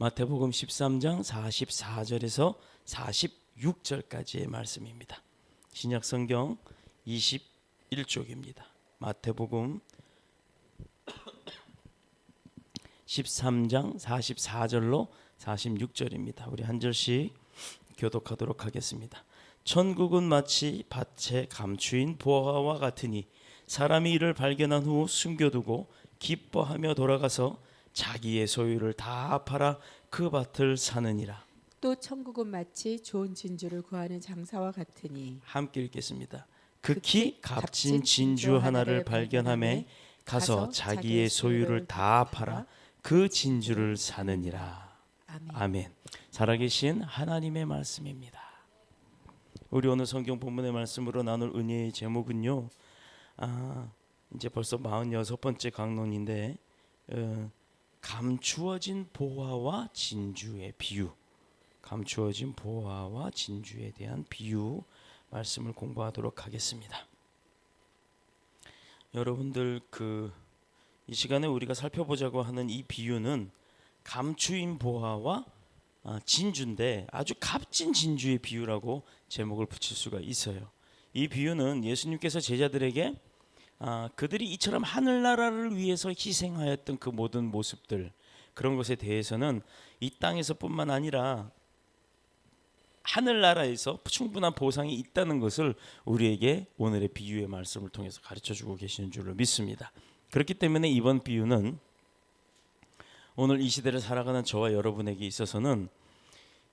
마태복음 13장 44절에서 46절까지의 말씀입니다. 신약성경 21쪽입니다. 마태복음 13장 44절로 46절입니다. 우리 한 절씩 교독하도록 하겠습니다. 천국은 마치 밭에 감추인 보화와 같으니 사람이 이를 발견한 후 숨겨두고 기뻐하며 돌아가서 자기의 소유를 다 팔아 그 밭을 사느니라. 또 천국은 마치 좋은 진주를 구하는 장사와 같으니 함께 읽겠습니다. 극히 값진 진주 하나를 발견하매 가서 자기의 소유를 다 팔아 그 진주를 사느니라. 아멘. 살아계신 하나님의 말씀입니다. 우리 오늘 성경 본문의 말씀으로 나눌 은혜의 제목은요, 이제 벌써 46번째 강론인데 감추어진 보화와 진주의 비유, 감추어진 보화와 진주에 대한 비유 말씀을 공부하도록 하겠습니다. 여러분들 이 시간에 우리가 살펴보자고 하는 이 비유는 감추인 보화와 진주인데 아주 값진 진주의 비유라고 제목을 붙일 수가 있어요. 이 비유는 예수님께서 제자들에게 그들이 이처럼 하늘나라를 위해서 희생하였던 그 모든 모습들, 그런 것에 대해서는 이 땅에서뿐만 아니라 하늘나라에서 충분한 보상이 있다는 것을 우리에게 오늘의 비유의 말씀을 통해서 가르쳐주고 계시는 줄로 믿습니다. 그렇기 때문에 이번 비유는 오늘 이 시대를 살아가는 저와 여러분에게 있어서는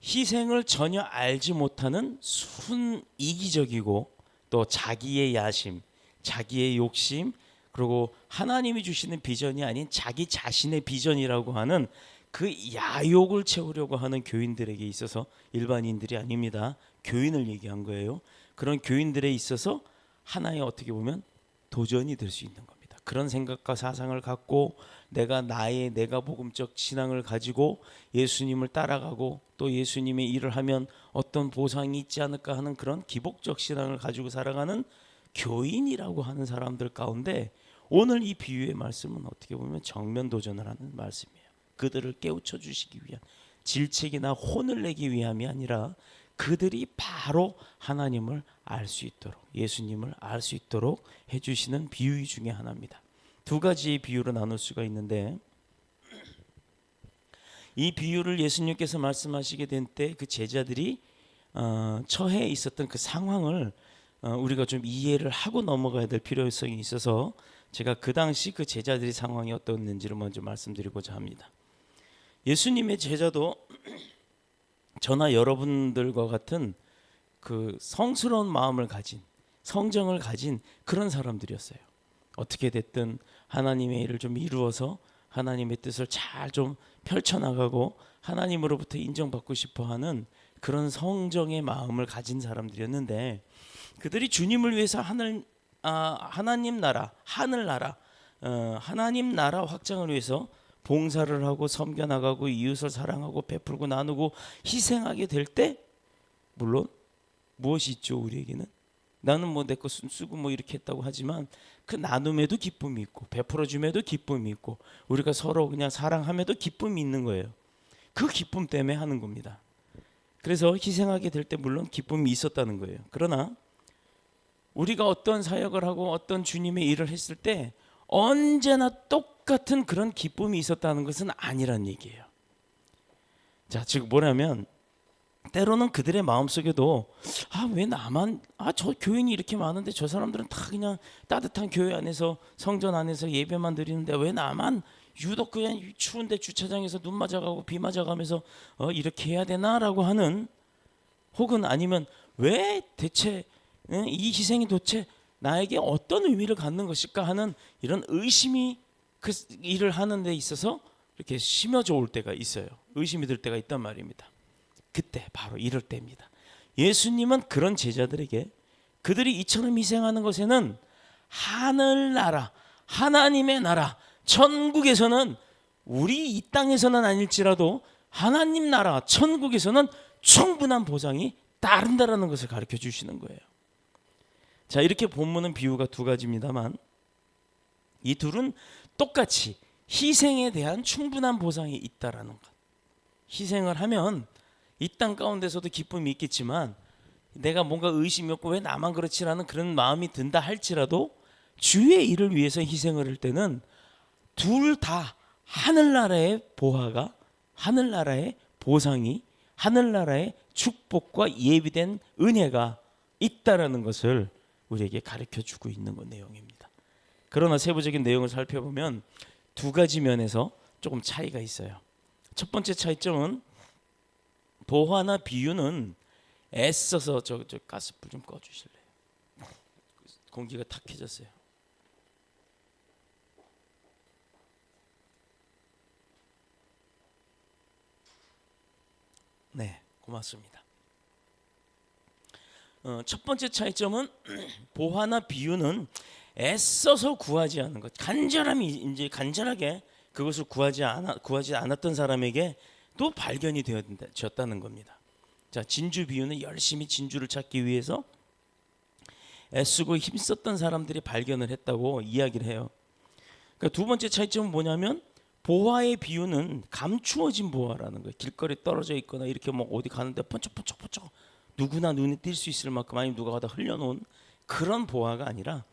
희생을 전혀 알지 못하는 순이기적이고 또 자기의 야심, 자기의 욕심, 그리고 하나님이 주시는 비전이 아닌 자기 자신의 비전이라고 하는 그 야욕을 채우려고 하는 교인들에게 있어서, 일반인들이 아닙니다, 교인을 얘기한 거예요. 그런 교인들에 있어서 하나의 어떻게 보면 도전이 될 수 있는 겁니다. 그런 생각과 사상을 갖고 내가 복음적 신앙을 가지고 예수님을 따라가고 또 예수님의 일을 하면 어떤 보상이 있지 않을까 하는 그런 기복적 신앙을 가지고 살아가는 교인이라고 하는 사람들 가운데 오늘 이 비유의 말씀은 어떻게 보면 정면 도전을 하는 말씀이에요. 그들을 깨우쳐 주시기 위한, 질책이나 혼을 내기 위함이 아니라 그들이 바로 하나님을 알 수 있도록, 예수님을 알 수 있도록 해주시는 비유 중에 하나입니다. 두 가지의 비유로 나눌 수가 있는데, 이 비유를 예수님께서 말씀하시게 된 때 그 제자들이 처해 있었던 그 상황을 우리가 좀 이해를 하고 넘어가야 될 필요성이 있어서 제가 그 당시 그 제자들의 상황이 어떻는지를 먼저 말씀드리고자 합니다. 예수님의 제자도 저나 여러분들과 같은 그 성스러운 마음을 가진, 성정을 가진 그런 사람들이었어요. 어떻게 됐든 하나님의 일을 좀 이루어서 하나님의 뜻을 잘 좀 펼쳐나가고 하나님으로부터 인정받고 싶어하는 그런 성정의 마음을 가진 사람들이었는데, 그들이 주님을 위해서 하나님 나라, 하늘나라, 하나님 나라 확장을 위해서 봉사를 하고 섬겨나가고 이웃을 사랑하고 베풀고 나누고 희생하게 될 때, 물론 무엇이 있죠? 우리에게는 나는 뭐 내 거 쓰고 뭐 이렇게 했다고 하지만 그 나눔에도 기쁨이 있고 베풀어줌에도 기쁨이 있고 우리가 서로 그냥 사랑함에도 기쁨이 있는 거예요. 그 기쁨 때문에 하는 겁니다. 그래서 희생하게 될 때 물론 기쁨이 있었다는 거예요. 그러나 우리가 어떤 사역을 하고 어떤 주님의 일을 했을 때 언제나 똑같은 그런 기쁨이 있었다는 것은 아니란 얘기예요. 자, 즉 뭐냐면 때로는 그들의 마음속에도 왜 나만, 저 교인이 이렇게 많은데 저 사람들은 다 그냥 따뜻한 교회 안에서 성전 안에서 예배만 드리는데 왜 나만 유독 그냥 추운데 주차장에서 눈 맞아가고 비 맞아가면서 이렇게 해야 되나라고 하는, 혹은 아니면 왜 대체 이 희생이 도대체 나에게 어떤 의미를 갖는 것일까 하는 이런 의심이 그 일을 하는 데 있어서 이렇게 심어져 올 때가 있어요. 의심이 들 때가 있단 말입니다. 그때 바로 이럴 때입니다. 예수님은 그런 제자들에게 그들이 이처럼 희생하는 것에는 하늘나라, 하나님의 나라, 천국에서는, 우리 이 땅에서는 아닐지라도 하나님 나라, 천국에서는 충분한 보상이 따른다라는 것을 가르쳐 주시는 거예요. 자, 이렇게 본문은 비유가 두 가지입니다만 이 둘은 똑같이 희생에 대한 충분한 보상이 있다라는 것, 희생을 하면 이 땅 가운데서도 기쁨이 있겠지만 내가 뭔가 의심이 없고 왜 나만 그렇지라는 그런 마음이 든다 할지라도 주의 일을 위해서 희생을 할 때는 둘 다 하늘나라의 보화가, 하늘나라의 보상이, 하늘나라의 축복과 예비된 은혜가 있다라는 것을 우리에게 가르쳐주고 있는 내용입니다. 그러나 세부적인 내용을 살펴보면 두 가지 면에서 조금 차이가 있어요. 첫 번째 차이점은 보화나 비유는 애써서 저 가스불 좀 꺼주실래요? 공기가 탁해졌어요. 네, 고맙습니다. 첫 번째 차이점은 보화나 비유는 애써서 구하지 않는 것, 간절함이 이제 간절하게 그것을 구하지 않았던 사람에게 또 발견이 되었다는 겁니다. 자, 진주 비유는 열심히 진주를 찾기 위해서 애쓰고 힘썼던 사람들이 발견을 했다고 이야기를 해요. 그러니까 두 번째 차이점은 뭐냐면 보화의 비유는 감추어진 보화라는 거예요. 길거리에 떨어져 있거나 이렇게 뭐 어디 가는데 번쩍번쩍 누구나 눈에 띌 수 있을 만큼 아니면 누가 가다 흘려놓은 그런 보화가 아니라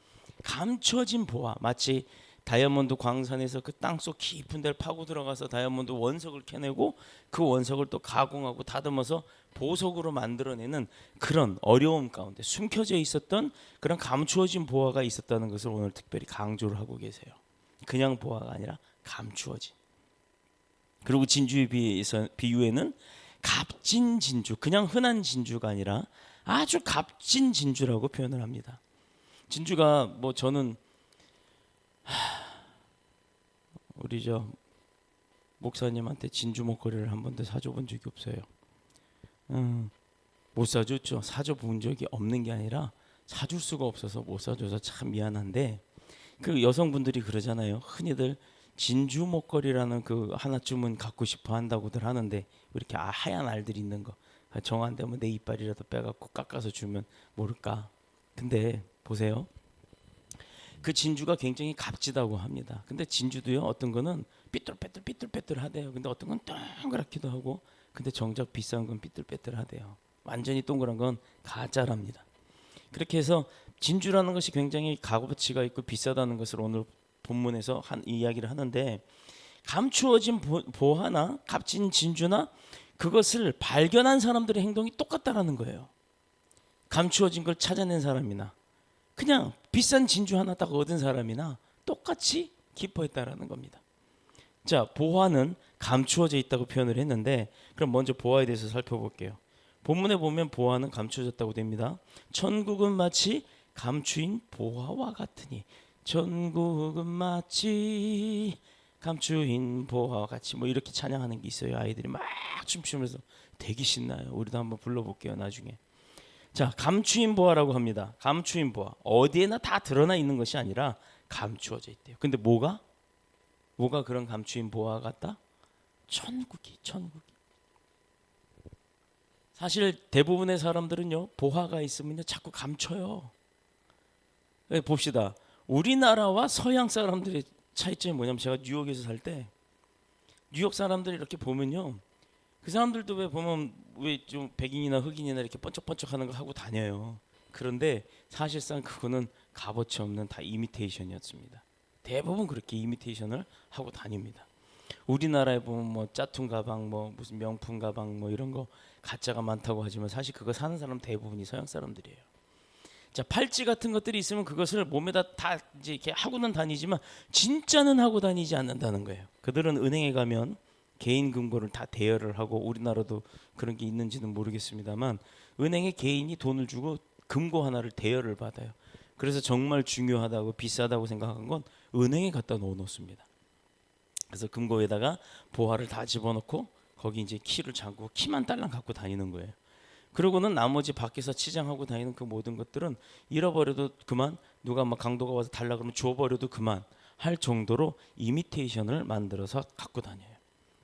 감춰진 보화, 마치 다이아몬드 광산에서 그 땅속 깊은 데를 파고 들어가서 다이아몬드 원석을 캐내고 그 원석을 또 가공하고 다듬어서 보석으로 만들어내는 그런 어려움 가운데 숨겨져 있었던 그런 감추어진 보화가 있었다는 것을 오늘 특별히 강조를 하고 계세요. 그냥 보화가 아니라 감추어진. 그리고 진주의 비유에는 값진 진주, 그냥 흔한 진주가 아니라 아주 값진 진주라고 표현을 합니다. 진주가 뭐 저는 우리 저 목사님한테 진주 목걸이를 한 번도 사줘 본 적이 없어요. 못 사줬죠. 사줘 본 적이 없는 게 아니라 사줄 수가 없어서 못 사줘서 참 미안한데, 그 여성분들이 그러잖아요. 흔히들 진주 목걸이라는 그 하나쯤은 갖고 싶어 한다고들 하는데 이렇게 하얀 알들이 있는 거 정 안 되면 내 이빨이라도 빼갖고 깎아서 주면 모를까. 근데 보세요. 그 진주가 굉장히 값지다고 합니다. 근데 진주도요, 어떤 거는 삐뚤빼뚤하대요. 근데 어떤 건 동그랗기도 하고, 근데 정작 비싼 건 삐뚤빼뚤하대요. 완전히 동그란 건 가짜랍니다. 그렇게 해서 진주라는 것이 굉장히 값어치가 있고 비싸다는 것을 오늘 본문에서 이야기를 하는데, 감추어진 보화나 값진 진주나 그것을 발견한 사람들의 행동이 똑같다라는 거예요. 감추어진 걸 찾아낸 사람이나 그냥 비싼 진주 하나 딱 얻은 사람이나 똑같이 기뻐했다라는 겁니다. 자, 보화는 감추어져 있다고 표현을 했는데, 그럼 먼저 보화에 대해서 살펴볼게요. 본문에 보면 보화는 감추어졌다고 됩니다. 천국은 마치 감추인 보화와 같으니, 천국은 마치 감추인 보화와 같이, 뭐 이렇게 찬양하는 게 있어요. 아이들이 막 춤추면서 되게 신나요. 우리도 한번 불러볼게요, 나중에. 자, 감추인 보화라고 합니다. 감추인 보화, 어디에나 다 드러나 있는 것이 아니라 감추어져 있대요. 근데 뭐가 그런 감추인 보화 같다? 천국이. 사실 대부분의 사람들은요, 보화가 있으면요 자꾸 감춰요. 봅시다. 우리나라와 서양 사람들의 차이점이 뭐냐면, 제가 뉴욕에서 살 때 뉴욕 사람들이 이렇게 보면요, 그 사람들도 왜 보면 왜 좀 백인이나 흑인이나 이렇게 번쩍번쩍하는 거 하고 다녀요. 그런데 사실상 그거는 값어치 없는 다 이미테이션이었습니다. 대부분 그렇게 이미테이션을 하고 다닙니다. 우리나라에 보면 뭐 짜퉁 가방, 뭐 무슨 명품 가방, 뭐 이런 거 가짜가 많다고 하지만 사실 그거 사는 사람 대부분이 서양 사람들이에요. 자, 팔찌 같은 것들이 있으면 그것을 몸에다 다 이제 이렇게 하고는 다니지만 진짜는 하고 다니지 않는다는 거예요. 그들은 은행에 가면 개인 금고를 다 대여를 하고, 우리나라도 그런 게 있는지는 모르겠습니다만 은행에 개인이 돈을 주고 금고 하나를 대여를 받아요. 그래서 정말 중요하다고 비싸다고 생각한 건 은행에 갖다 놓습니다. 그래서 금고에다가 보화를 다 집어넣고 거기 이제 키를 잠그고 키만 딸랑 갖고 다니는 거예요. 그러고는 나머지 밖에서 치장하고 다니는 그 모든 것들은 잃어버려도 그만, 누가 막 강도가 와서 달라 그러면 줘버려도 그만 할 정도로 이미테이션을 만들어서 갖고 다녀요.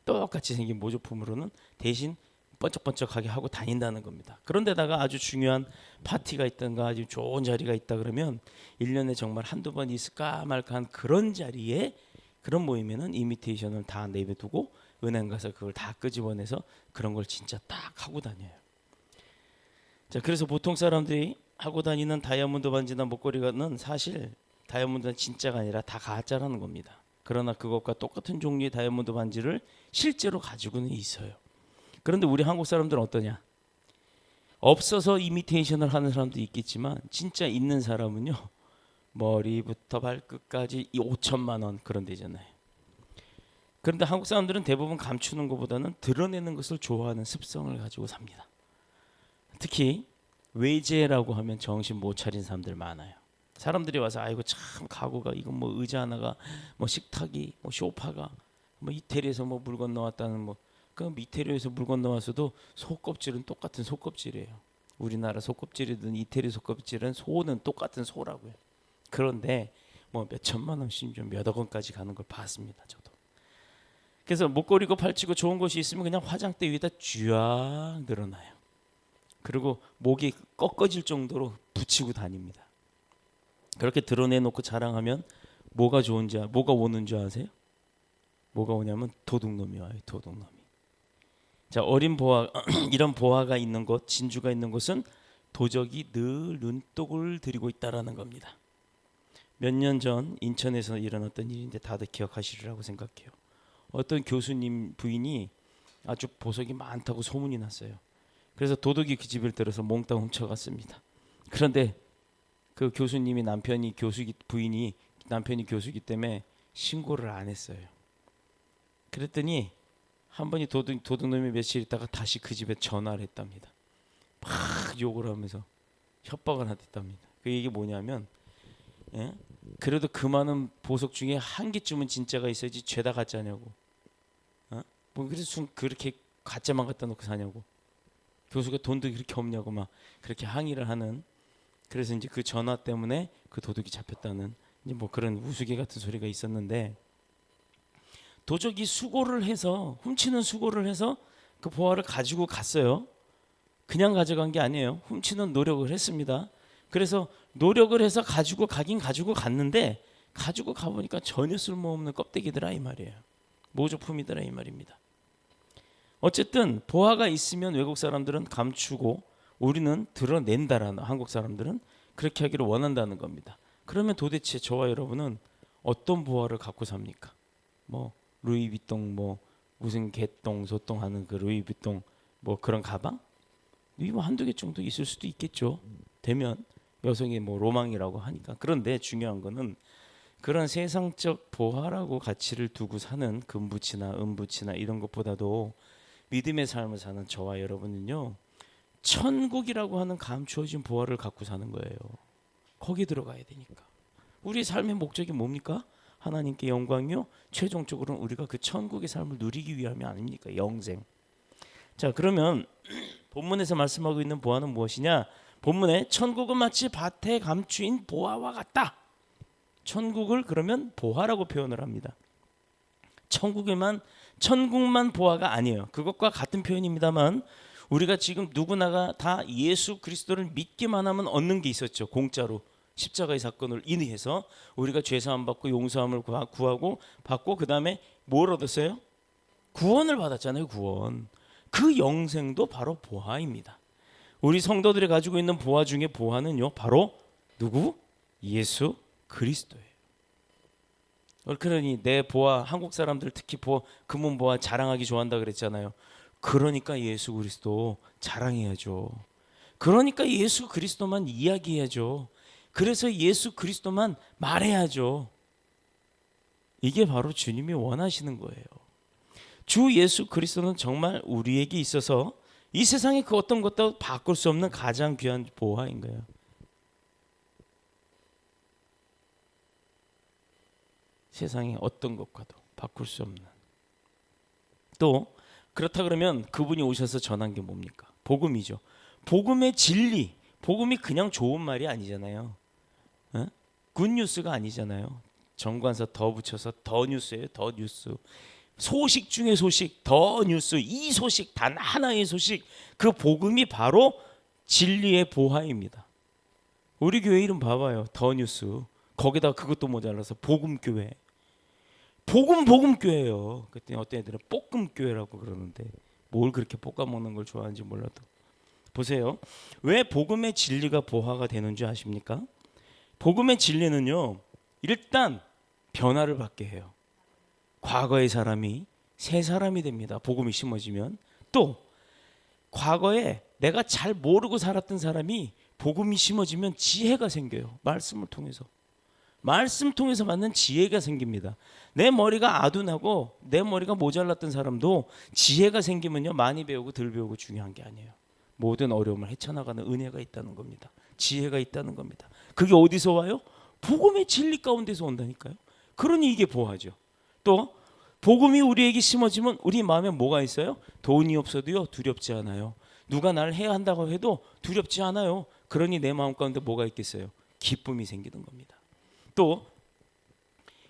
똑같이 생긴 모조품으로는 대신 번쩍번쩍하게 하고 다닌다는 겁니다. 그런데다가 아주 중요한 파티가 있던가 아주 좋은 자리가 있다 그러면 1년에 정말 한두 번 있을까 말까 한 그런 자리에, 그런 모임에는 이미테이션을 다 내버두고 은행 가서 그걸 다 끄집어내서 그런 걸 진짜 딱 하고 다녀요. 자, 그래서 보통 사람들이 하고 다니는 다이아몬드 반지나 목걸이는 사실 다이아몬드는 진짜가 아니라 다 가짜라는 겁니다. 그러나 그것과 똑같은 종류의 다이아몬드 반지를 실제로 가지고는 있어요. 그런데 우리 한국 사람들은 어떠냐? 없어서 이미테이션을 하는 사람도 있겠지만 진짜 있는 사람은요, 머리부터 발끝까지 5천만 원 그런 데잖아요. 그런데 한국 사람들은 대부분 감추는 것보다는 드러내는 것을 좋아하는 습성을 가지고 삽니다. 특히 외제라고 하면 정신 못 차린 사람들 많아요. 사람들이 와서 아이고 참 가구가 이건 뭐 의자 하나가 뭐 식탁이 뭐 소파가 뭐 이태리에서 뭐 물 건너왔다는 뭐 그 이태리에서 물 건너왔어도 속껍질은 똑같은 속껍질이에요. 우리나라 속껍질이든 이태리 속껍질은 소는 똑같은 소라고요. 그런데 뭐 몇 천만 원 심지어 몇억 원까지 가는 걸 봤습니다. 저도. 그래서 목걸이고 팔찌고 좋은 것이 있으면 그냥 화장대 위에다 쥐악 늘어나요. 그리고 목이 꺾어질 정도로 붙이고 다닙니다. 그렇게 드러내놓고 자랑하면 뭐가 좋은지 뭐가 오는 줄 아세요? 뭐가 오냐면 도둑놈이 와요. 도둑놈이. 자, 어린 보화 이런 보화가 있는 곳, 진주가 있는 곳은 도적이 늘 눈독을 들이고 있다라는 겁니다. 몇 년 전 인천에서 일어났던 일인데 다들 기억하시리라고 생각해요. 어떤 교수님 부인이 아주 보석이 많다고 소문이 났어요. 그래서 도둑이 그 집을 들어서 몽땅 훔쳐갔습니다. 그런데 그 교수님이 부인이 남편이 교수기 때문에 신고를 안 했어요. 그랬더니 한 번이 도둑놈이 며칠 있다가 다시 그 집에 전화를 했답니다. 막 욕을 하면서 협박을 했답니다. 그 얘기 뭐냐면, 예? 그래도 그 많은 보석 중에 한 개쯤은 진짜가 있어야지 죄다 가짜냐고. 뭐 그래서 그렇게 가짜만 갖다 놓고 사냐고. 교수가 돈도 그렇게 없냐고 막 그렇게 항의를 하는. 그래서 이제 그 전화 때문에 그 도둑이 잡혔다는 이제 뭐 그런 우스개 같은 소리가 있었는데, 도적이 훔치는 수고를 해서 그 보화를 가지고 갔어요. 그냥 가져간 게 아니에요. 훔치는 노력을 했습니다. 그래서 노력을 해서 가지고 갔는데 가지고 가보니까 전혀 쓸모없는 껍데기더라 이 말이에요. 모조품이더라 이 말입니다. 어쨌든 보화가 있으면 외국 사람들은 감추고 우리는 드러낸다라는, 한국 사람들은 그렇게 하기를 원한다는 겁니다. 그러면 도대체 저와 여러분은 어떤 보화를 갖고 삽니까? 뭐 루이비통 뭐 무슨 개똥 소똥 하는 그 루이비통 뭐 그런 가방? 이 뭐 한두 개 정도 있을 수도 있겠죠. 되면 여성의 뭐 로망이라고 하니까. 그런데 중요한 거는 그런 세상적 보화라고 가치를 두고 사는 금부치나 은부치나 이런 것보다도 믿음의 삶을 사는 저와 여러분은요, 천국이라고 하는 감추어진 보화를 갖고 사는 거예요. 거기 들어가야 되니까. 우리 삶의 목적이 뭡니까? 하나님께 영광이요, 최종적으로는 우리가 그 천국의 삶을 누리기 위함이 아닙니까? 영생. 자, 그러면 본문에서 말씀하고 있는 보화는 무엇이냐? 본문에 천국은 마치 밭에 감추인 보화와 같다. 천국을 그러면 보화라고 표현을 합니다. 천국만 보화가 아니에요. 그것과 같은 표현입니다만, 우리가 지금 누구나가 다 예수 그리스도를 믿기만 하면 얻는 게 있었죠. 공짜로 십자가의 사건을 인해서 우리가 죄사함 받고 용서함을 구하고 받고, 그 다음에 뭘 얻었어요? 구원을 받았잖아요. 구원. 그 영생도 바로 보화입니다. 우리 성도들이 가지고 있는 보화 중에 보화는요, 바로 누구? 예수 그리스도예요. 그러니 내 보화, 한국 사람들 특히 금은 보화 자랑하기 좋아한다 그랬잖아요. 그러니까 예수 그리스도 자랑해야죠. 그러니까 예수 그리스도만 이야기해야죠. 그래서 예수 그리스도만 말해야죠. 이게 바로 주님이 원하시는 거예요. 주 예수 그리스도는 정말 우리에게 있어서 이 세상의 그 어떤 것도 바꿀 수 없는 가장 귀한 보화인 거예요. 세상의 어떤 것과도 바꿀 수 없는. 또 그렇다 그러면 그분이 오셔서 전한 게 뭡니까? 복음이죠. 복음의 진리. 복음이 그냥 좋은 말이 아니잖아요. 굿뉴스가 아니잖아요. 정관사 더 붙여서 더 뉴스예요. 더 뉴스. 소식 중에 소식, 더 뉴스. 이 소식, 단 하나의 소식. 그 복음이 바로 진리의 보화입니다. 우리 교회 이름 봐봐요. 더 뉴스. 거기다 그것도 모자라서 복음교회. 복음교회예요. 그때 어떤 애들은 볶음교회라고 그러는데 뭘 그렇게 볶아 먹는 걸 좋아하는지 몰라도 보세요. 왜 복음의 진리가 보화가 되는 줄 아십니까? 복음의 진리는요, 일단 변화를 받게 해요. 과거의 사람이 새 사람이 됩니다. 복음이 심어지면. 또 과거에 내가 잘 모르고 살았던 사람이 복음이 심어지면 지혜가 생겨요. 말씀을 통해서. 말씀 통해서 받는 지혜가 생깁니다. 내 머리가 아둔하고 내 머리가 모자랐던 사람도 지혜가 생기면요, 많이 배우고 덜 배우고 중요한 게 아니에요. 모든 어려움을 헤쳐나가는 은혜가 있다는 겁니다. 지혜가 있다는 겁니다. 그게 어디서 와요? 복음의 진리 가운데서 온다니까요. 그러니 이게 보화죠. 또 복음이 우리에게 심어지면 우리 마음에 뭐가 있어요? 돈이 없어도요, 두렵지 않아요. 누가 나를 해야 한다고 해도 두렵지 않아요. 그러니 내 마음 가운데 뭐가 있겠어요? 기쁨이 생기는 겁니다. 또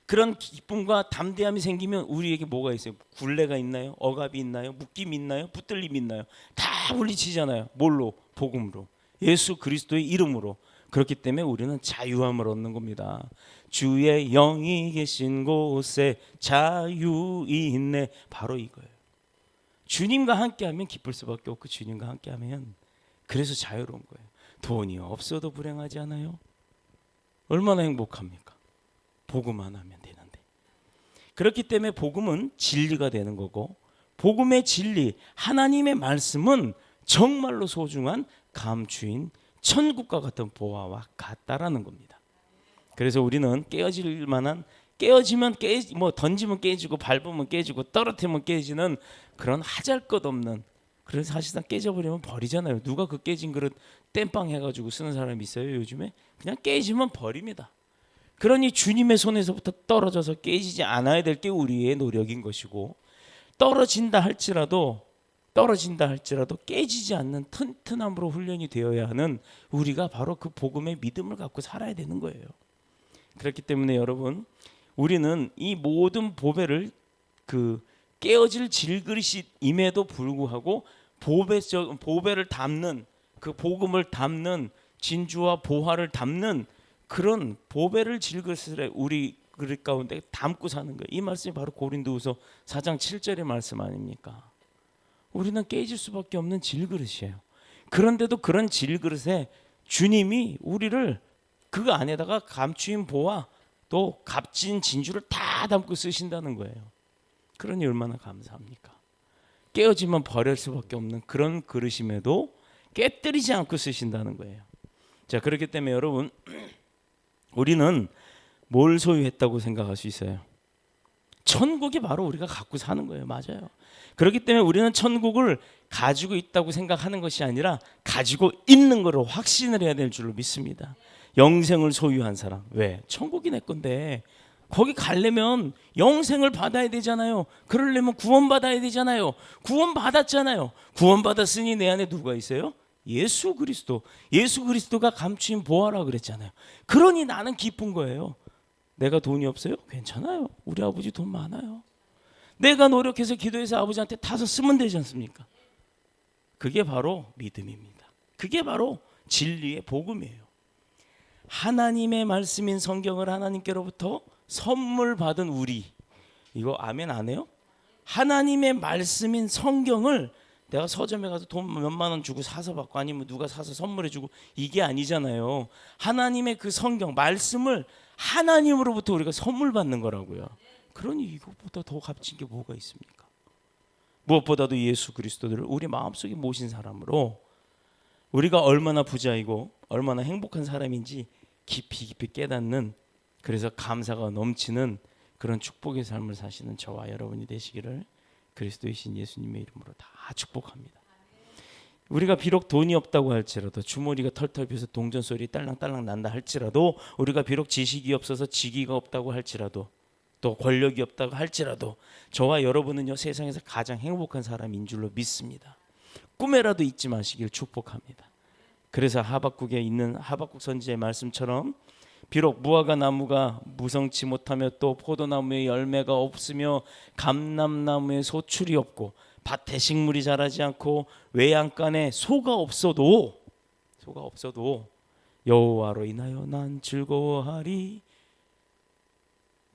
그런 기쁨과 담대함이 생기면 우리에게 뭐가 있어요? 굴레가 있나요? 억압이 있나요? 묶임이 있나요? 붙들림이 있나요? 다 물리치잖아요. 뭘로? 복음으로. 예수 그리스도의 이름으로. 그렇기 때문에 우리는 자유함을 얻는 겁니다. 주의 영이 계신 곳에 자유이 있네. 바로 이거예요. 주님과 함께하면 기쁠 수밖에 없고 주님과 함께하면 그래서 자유로운 거예요. 돈이 없어도 불행하지 않아요? 얼마나 행복합니까? 복음만 하면 되는데. 그렇기 때문에 복음은 진리가 되는 거고, 복음의 진리, 하나님의 말씀은 정말로 소중한 감추인 천국과 같은 보화와 같다라는 겁니다. 그래서 우리는 깨어질 만한, 깨어지면 던지면 깨지고 밟으면 깨지고 떨어뜨리면 깨지는 그런 하잘것없는, 그래서 사실상 깨져버리면 버리잖아요. 누가 그 깨진 그릇 땜빵 해가지고 쓰는 사람이 있어요 요즘에? 그냥 깨지면 버립니다. 그러니 주님의 손에서부터 떨어져서 깨지지 않아야 될 게 우리의 노력인 것이고, 떨어진다 할지라도 깨지지 않는 튼튼함으로 훈련이 되어야 하는 우리가 바로 그 복음의 믿음을 갖고 살아야 되는 거예요. 그렇기 때문에 여러분, 우리는 이 모든 보배를 깨어질 질그릇임에도 불구하고 보배를 담는, 그 복음을 담는, 진주와 보화를 담는 그런 보배를 질그릇에 우리 그릇 가운데 담고 사는 거예요. 이 말씀이 바로 고린도후서 4장 7절의 말씀 아닙니까? 우리는 깨질 수밖에 없는 질그릇이에요. 그런데도 그런 질그릇에 주님이 우리를 그 안에다가 감추인 보화 또 값진 진주를 다 담고 쓰신다는 거예요. 그러니 얼마나 감사합니까? 깨어지면 버릴 수밖에 없는 그런 그릇임에도 깨뜨리지 않고 쓰신다는 거예요. 자, 그렇기 때문에 여러분, 우리는 뭘 소유했다고 생각할 수 있어요? 천국이 바로 우리가 갖고 사는 거예요. 맞아요. 그렇기 때문에 우리는 천국을 가지고 있다고 생각하는 것이 아니라 가지고 있는 것을 확신을 해야 될 줄로 믿습니다. 영생을 소유한 사람. 왜? 천국이 내 건데 거기 가려면 영생을 받아야 되잖아요. 그러려면 구원받아야 되잖아요. 구원받았잖아요. 구원받았으니 내 안에 누가 있어요? 예수 그리스도. 예수 그리스도가 감추인 보화라 그랬잖아요. 그러니 나는 기쁜 거예요. 내가 돈이 없어요? 괜찮아요. 우리 아버지 돈 많아요. 내가 노력해서 기도해서 아버지한테 타서 쓰면 되지 않습니까? 그게 바로 믿음입니다. 그게 바로 진리의 복음이에요. 하나님의 말씀인 성경을 하나님께로부터 선물 받은 우리, 이거 아멘 안 해요? 하나님의 말씀인 성경을 내가 서점에 가서 돈 몇만 원 주고 사서 받고 아니면 누가 사서 선물해 주고 이게 아니잖아요. 하나님의 그 성경 말씀을 하나님으로부터 우리가 선물 받는 거라고요. 그러니 이것보다 더 값진 게 뭐가 있습니까? 무엇보다도 예수 그리스도를 우리 마음속에 모신 사람으로 우리가 얼마나 부자이고 얼마나 행복한 사람인지 깊이 깨닫는, 그래서 감사가 넘치는 그런 축복의 삶을 사시는 저와 여러분이 되시기를 그리스도의 신 예수님의 이름으로 다 축복합니다. 우리가 비록 돈이 없다고 할지라도, 주머니가 털털 비어서 동전소리 딸랑딸랑 난다 할지라도, 우리가 비록 지식이 없어서 직위가 없다고 할지라도, 또 권력이 없다고 할지라도 저와 여러분은요, 세상에서 가장 행복한 사람인 줄로 믿습니다. 꿈에라도 잊지 마시길 축복합니다. 그래서 하박국에 있는 하박국 선지자의 말씀처럼 비록 무화과 나무가 무성치 못하며 또 포도나무에 열매가 없으며 감람나무에 소출이 없고 밭에 식물이 자라지 않고 외양간에 소가 없어도 여호와로 인하여 난 즐거워하리.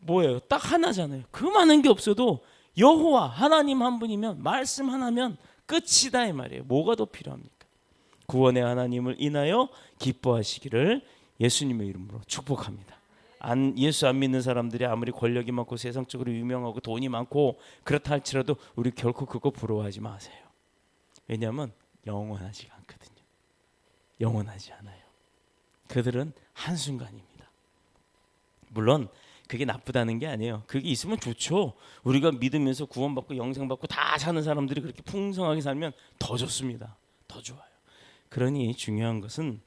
뭐예요? 딱 하나잖아요. 그 많은 게 없어도 여호와 하나님 한 분이면 말씀 하나면 끝이다 이 말이에요. 뭐가 더 필요합니까? 구원의 하나님을 인하여 기뻐하시기를 예수님의 이름으로 축복합니다. 예수 안 믿는 사람들이 아무리 권력이 많고 세상적으로 유명하고 돈이 많고 그렇다 할지라도 우리 결코 그거 부러워하지 마세요. 왜냐하면 영원하지 않거든요. 영원하지 않아요. 그들은 한순간입니다. 물론 그게 나쁘다는 게 아니에요. 그게 있으면 좋죠. 우리가 믿으면서 구원받고 영생받고 다 사는 사람들이 그렇게 풍성하게 살면 더 좋습니다. 더 좋아요. 그러니 중요한 것은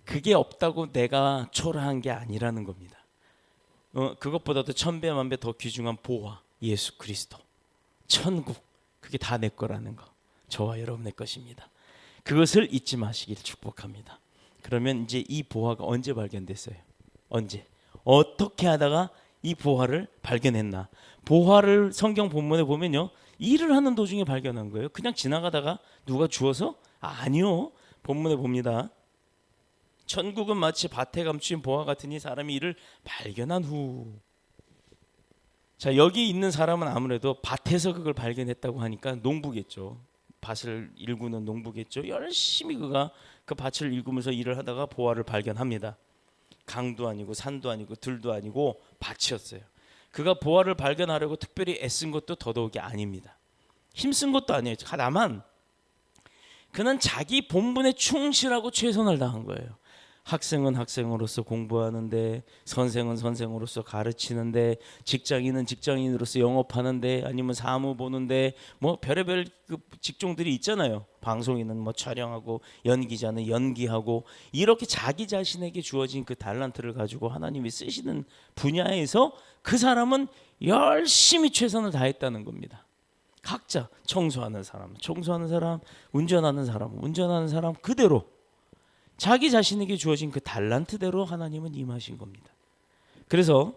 그게 없다고 내가 초라한 게 아니라는 겁니다. 그것보다도 천배 만배 더 귀중한 보화 예수 그리스도 천국 그게 다 내 거라는 거 저와 여러분의 것입니다. 그것을 잊지 마시길 축복합니다. 그러면 이제 이 보화가 언제 발견됐어요? 언제? 어떻게 하다가 이 보화를 발견했나? 보화를 성경 본문에 보면요 일을 하는 도중에 발견한 거예요. 그냥 지나가다가 누가 주어서? 아니요. 본문에 봅니다. 천국은 마치 밭에 감추인 보화 같으니 사람이 이를 발견한 후. 자, 여기 있는 사람은 아무래도 밭에서 그걸 발견했다고 하니까 농부겠죠. 밭을 일구는 농부겠죠. 열심히 그가 그 밭을 일구면서 일을 하다가 보화를 발견합니다. 강도 아니고 산도 아니고 들도 아니고 밭이었어요. 그가 보화를 발견하려고 특별히 애쓴 것도 더더욱이 아닙니다. 힘쓴 것도 아니에요. 다만 그는 자기 본분에 충실하고 최선을 다한 거예요. 학생은 학생으로서 공부하는데, 선생은 선생으로서 가르치는데, 직장인은 직장인으로서 영업하는데, 아니면 사무 보는데, 뭐 별의별 그 직종들이 있잖아요. 방송인은 뭐 촬영하고, 연기자는 연기하고, 이렇게 자기 자신에게 주어진 그 달란트를 가지고 하나님이 쓰시는 분야에서 그 사람은 열심히 최선을 다했다는 겁니다. 각자 청소하는 사람, 운전하는 사람 그대로 자기 자신에게 주어진 그 달란트대로 하나님은 임하신 겁니다. 그래서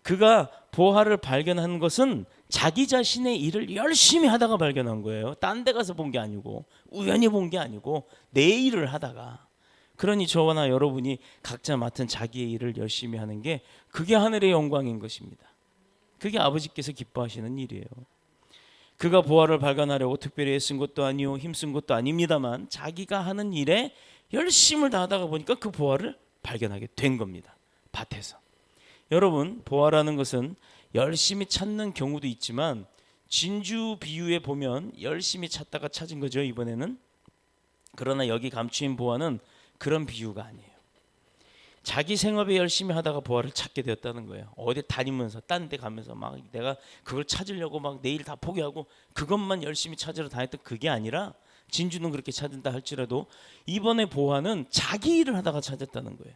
그가 보화를 발견한 것은 자기 자신의 일을 열심히 하다가 발견한 거예요. 딴 데 가서 본 게 아니고 우연히 본 게 아니고 내 일을 하다가. 그러니 저와 여러분이 각자 맡은 자기의 일을 열심히 하는 게 그게 하늘의 영광인 것입니다. 그게 아버지께서 기뻐하시는 일이에요. 그가 보화를 발견하려고 특별히 애쓴 것도 아니요 힘쓴 것도 아닙니다만 자기가 하는 일에 열심을 다하다가 보니까 그 보화를 발견하게 된 겁니다. 밭에서. 여러분 보화라는 것은 열심히 찾는 경우도 있지만 진주 비유에 보면 열심히 찾다가 찾은 거죠 이번에는. 그러나 여기 감추인 보화는 그런 비유가 아니에요. 자기 생업에 열심히 하다가 보화를 찾게 되었다는 거예요. 어디 다니면서 딴 데 가면서 막 내가 그걸 찾으려고 막 내일 다 포기하고 그것만 열심히 찾으러 다녔던 그게 아니라 진주는 그렇게 찾는다 할지라도 이번에 보화는 자기 일을 하다가 찾았다는 거예요.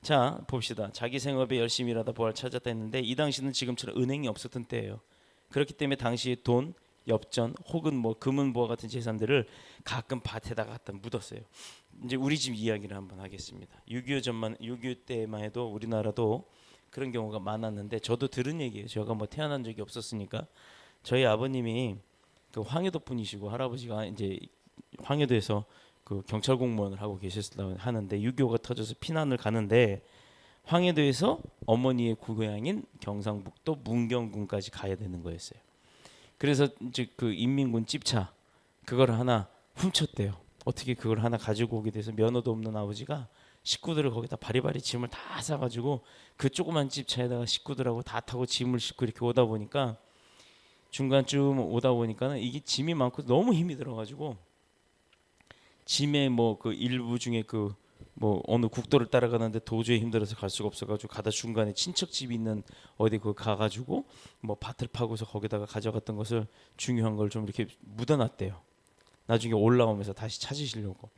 자 봅시다. 자기 생업에 열심히 일하다 보화를 찾았다 했는데 이 당시는 지금처럼 은행이 없었던 때예요. 그렇기 때문에 당시에 돈, 엽전 혹은 뭐 금은 보화 같은 재산들을 가끔 밭에다가 갖다 묻었어요. 이제 우리 집 이야기를 한번 하겠습니다. 6.25 때만 해도 우리나라도 그런 경우가 많았는데 저도 들은 얘기예요. 제가 뭐 태어난 적이 없었으니까 저희 아버님이 그 황해도 분이시고 할아버지가 이제 황해도에서 그 경찰 공무원을 하고 계셨다고 하는데 6.25가 터져서 피난을 가는데 황해도에서 어머니의 고향인 경상북도 문경군까지 가야 되는 거였어요. 그래서 이제 그 인민군 찝차 그걸 하나 훔쳤대요. 어떻게 그걸 하나 가지고 오게 돼서 면허도 없는 아버지가 식구들을 거기다 바리바리 짐을 다 싸가지고 그 조그만 찝차에다가 식구들하고 다 타고 짐을 싣고 이렇게 오다 보니까 중간쯤 오다 보니까는 이게 짐이 많고 너무 힘이 들어가지고 짐의 뭐 그 일부 중에 그 뭐 어느 국도를 따라가는데 도저히 힘들어서 갈 수가 없어가지고 가다 중간에 친척 집이 있는 어디 그 가가지고 뭐 밭을 파고서 거기다가 가져갔던 것을 중요한 걸 좀 이렇게 묻어놨대요. 나중에 올라오면서 다시 찾으시려고.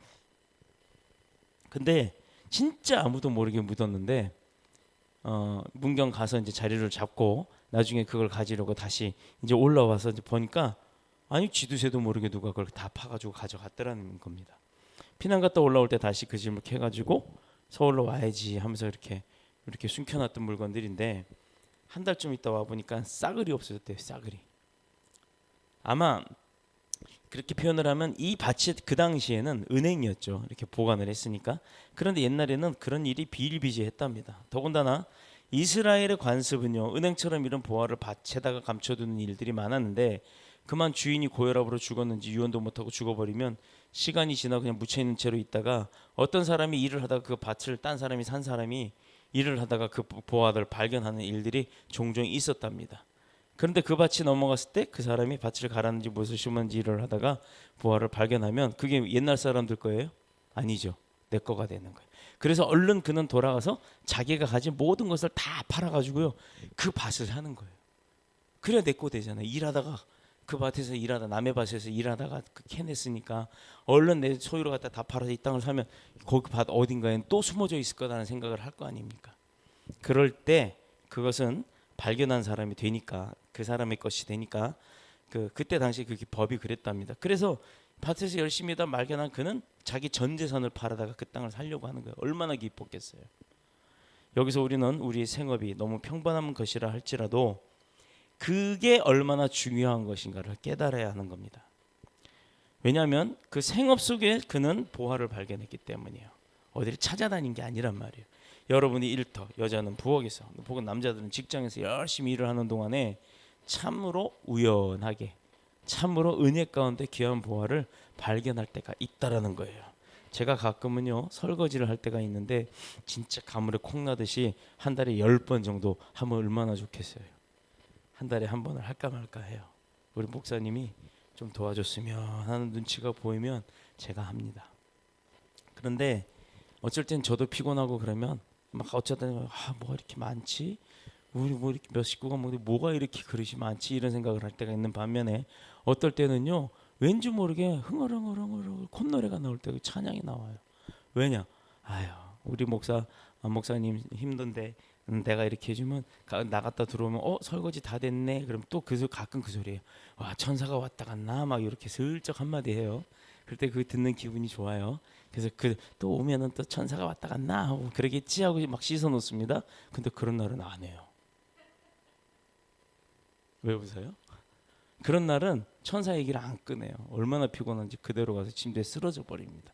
근데 진짜 아무도 모르게 묻었는데 문경 가서 이제 자리를 잡고 나중에 그걸 가지려고 다시 이제 올라와서 이제 보니까 아니 쥐두새도 모르게 누가 그걸 다 파가지고 가져갔더라는 겁니다. 피난 갔다 올라올 때 다시 그 짐을 캐가지고 서울로 와야지 하면서 이렇게 숨겨놨던 물건들인데 한 달쯤 있다 와 보니까 싸그리 없어졌대요. 싸그리. 아마 그렇게 표현을 하면 이 밭이 그 당시에는 은행이었죠. 이렇게 보관을 했으니까. 그런데 옛날에는 그런 일이 비일비재했답니다. 더군다나 이스라엘의 관습은요, 은행처럼 이런 보화를 밭에다가 감춰두는 일들이 많았는데 그만 주인이 고혈압으로 죽었는지 유언도 못하고 죽어버리면 시간이 지나 그냥 묻혀있는 채로 있다가 어떤 사람이 일을 하다가 그 밭을 딴 사람이 산 사람이 일을 하다가 그 보화를 발견하는 일들이 종종 있었답니다. 그런데 그 밭이 넘어갔을 때 그 사람이 밭을 갈았는지 무엇을 심었는지 일을 하다가 보화를 발견하면 그게 옛날 사람들 거예요? 아니죠. 내 거가 되는 거예요. 그래서 얼른 그는 돌아가서 자기가 가진 모든 것을 다 팔아가지고요 그 밭을 사는 거예요. 그래야 내 거 되잖아요. 일하다가 그 밭에서 일하다 남의 밭에서 일하다가 캐냈으니까 얼른 내 소유로 갖다 다 팔아서 이 땅을 사면 거기 밭 어딘가에 또 숨어져 있을 거라는 생각을 할 거 아닙니까? 그럴 때 그것은 발견한 사람이 되니까 그 사람의 것이 되니까 그때 당시 그게 법이 그랬답니다. 그래서 밭에서 열심히 다 발견한 그는 자기 전 재산을 팔아다가 그 땅을 살려고 하는 거예요. 얼마나 기뻤겠어요. 여기서 우리는 우리 생업이 너무 평범한 것이라 할지라도 그게 얼마나 중요한 것인가를 깨달아야 하는 겁니다. 왜냐하면 그 생업 속에 그는 보화를 발견했기 때문이에요. 어디를 찾아다닌 게 아니란 말이에요. 여러분이 일터, 여자는 부엌에서 혹은 남자들은 직장에서 열심히 일을 하는 동안에 참으로 우연하게 참으로 은혜 가운데 귀한 보화를 발견할 때가 있다라는 거예요. 제가 가끔은요 설거지를 할 때가 있는데 진짜 가물에 콩나듯이 한 달에 10번 정도 하면 얼마나 좋겠어요. 한 달에 한 번을 할까 말까 해요. 우리 목사님이 좀 도와줬으면 하는 눈치가 보이면 제가 합니다. 그런데 어쩔 땐 저도 피곤하고 그러면 막 어쩌다 뭐가 이렇게 많지? 우리 뭐 이렇게 몇 식구가 먹는데 뭐가 이렇게 그릇이 많지? 이런 생각을 할 때가 있는 반면에 어떨 때는요 왠지 모르게 흥얼흥얼 콧노래가 나올 때 찬양이 나와요. 왜냐? 아유 우리 목사님 힘든데 내가 이렇게 해주면 나갔다 들어오면 설거지 다 됐네. 그럼 또 가끔 그 소리예요. 와 천사가 왔다 갔나 막 이렇게 슬쩍 한마디 해요. 그때 그 듣는 기분이 좋아요. 그래서 또 오면은 또 천사가 왔다 갔나 하고 그러겠지 하고 막 씻어 놓습니다. 근데 그런 날은 안 해요. 왜 웃어요? 그런 날은 천사 얘기를 안 꺼내요. 얼마나 피곤한지 그대로 가서 침대에 쓰러져 버립니다.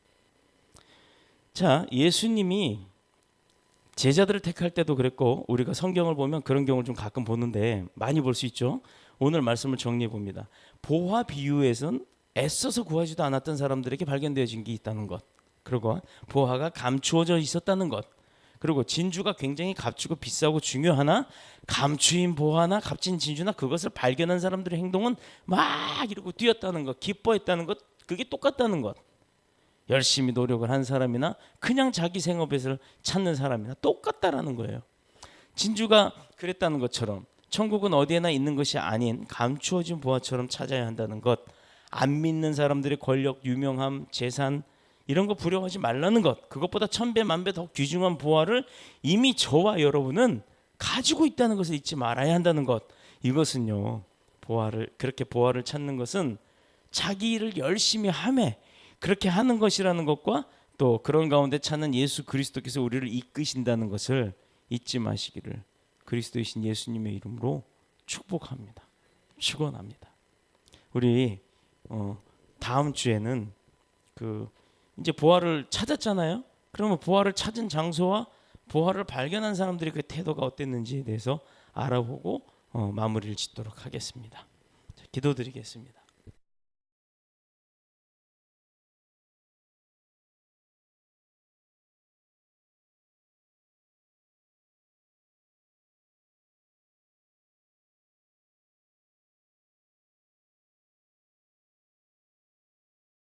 자, 예수님이 제자들을 택할 때도 그랬고 우리가 성경을 보면 그런 경우를 좀 가끔 보는데 많이 볼 수 있죠. 오늘 말씀을 정리해 봅니다. 보화 비유에선 애써서 구하지도 않았던 사람들에게 발견되어진 게 있다는 것, 그리고 보화가 감추어져 있었다는 것, 그리고 진주가 굉장히 값지고 비싸고 중요하나 감추인 보화나 값진 진주나 그것을 발견한 사람들의 행동은 막 이러고 뛰었다는 것, 기뻐했다는 것, 그게 똑같다는 것. 열심히 노력을 한 사람이나 그냥 자기 생업에서 찾는 사람이나 똑같다라는 거예요. 진주가 그랬다는 것처럼 천국은 어디에나 있는 것이 아닌 감추어진 보화처럼 찾아야 한다는 것, 안 믿는 사람들의 권력, 유명함, 재산 이런 거 부려하지 말라는 것, 그것보다 1000배 만배 더 귀중한 보화를 이미 저와 여러분은 가지고 있다는 것을 잊지 말아야 한다는 것. 이것은요 그렇게 보화를 찾는 것은 자기 일을 열심히 하매 그렇게 하는 것이라는 것과 또 그런 가운데 찾는 예수 그리스도께서 우리를 이끄신다는 것을 잊지 마시기를 그리스도이신 예수님의 이름으로 축복합니다. 축원합니다. 우리 다음 주에는 이제 보화를 찾았잖아요. 그러면 보화를 찾은 장소와 보화를 발견한 사람들의 그 태도가 어땠는지에 대해서 알아보고 마무리를 짓도록 하겠습니다. 기도드리겠습니다.